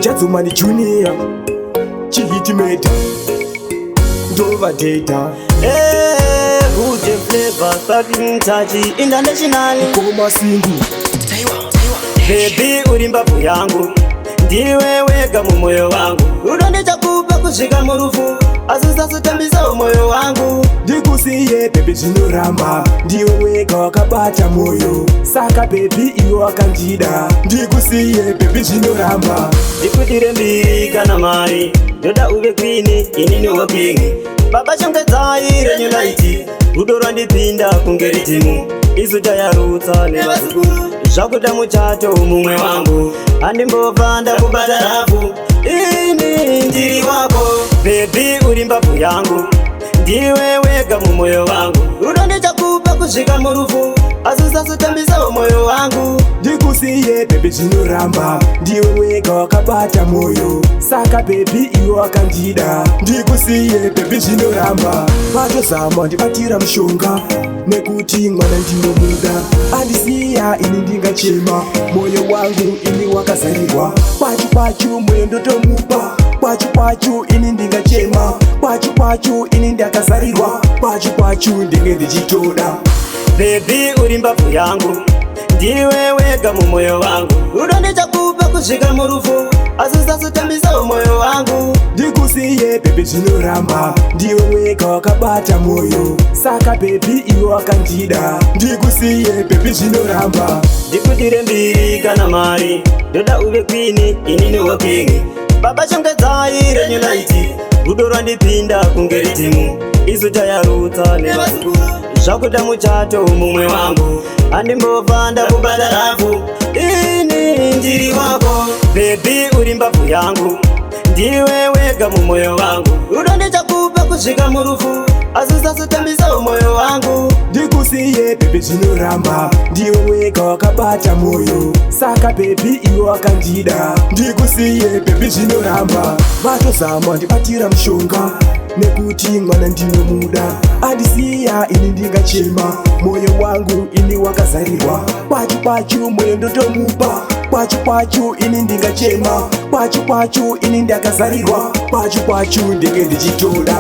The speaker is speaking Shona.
Jadzumani Junior Chihitmaker Ndova Data Good flavor, fucking touchy, international Koma singu Baby uri mbavu yangu, ndiwe wega mu moyo wangu. Udondecha kupa kushika murufu, asusasutambisa moyo wangu. Ndikusiye baby zvinoramba, ndiwe wega wakabata moyo. Saka baby iwe wakandida, ndikusiye baby zvinoramba. Ndikutire mbiri kana mari, ndoda uve queen, ini niwe king. Baba shongedzai renyu light, rudo rwandipinda kunge ritimu. Izuta yarutsa nevazukuru, zvakuda muchato mumwe wangu. Handimbobva ndakubata rafu, ini ndiri wako. Baby uri mbabvu yangu, ndiwe wega mu moyo wangu. Rudo ndichakupa kusvika murufu, asusasutambisa moyo wangu. Ndikusiye baby zvinoramba, ndiwe wega wakabata moyo. Saka baby iwe wakandida, ndikusiye baby zvinoramba. Patozama ndibatira mushonga, nekuti mwana ndinomuda. Andisiya ini ndingachema, moyo wangu ini wakazarirwa. Kwachu kwachu moyo ndotomupa, kwachu kwachu ini ndingachema. Kwachu kwachu ini ndakazarirwa, kwachu kwachu ndenge ndichitoda. Baby uri mbabvu yangu, ndiwe wega mu moyo wangu. Rudo ndichakupa kusvika murufu, asusasutambisa moyo wangu. Ndikusiye baby zvinoramba, ndiwe wega wakabata moyo. Saka baby iwe wakandida, ndikusiye baby zvinoramba. Ndikutire mbiri kana mari, ndoda uve queen, ini niwe king. Baba shongedzai renyu light, rudo rwandipinda kunge ritimu. Izuta yarutsa nevazukuru, zvakuda muchato mumwe wangu. Handimbobva ndakubata rafu, ini ndiri wako. Baby uri mbabvu yangu, ndiwe wega mu moyo wangu. Rudo ndichakupa kusvika murufu, asusasutambisa moyo wangu. Ndikusiye baby zvinoramba, ndiwe wega wakabata moyo. Saka baby iwe wakandida, ndikusiye baby zvinoramba. Vatozama ndibatira mushonga, nekuti mwana ndinomuda. Andisiya ini ndingachema, moyo wangu ini wakazarirwa. Kwachu kwachu moyo ndotomupa, kwachu kwachu ini ndingachema. Kwachu kwachu ini ndakazarirwa, kwachu kwachu ndenge ndichitoda.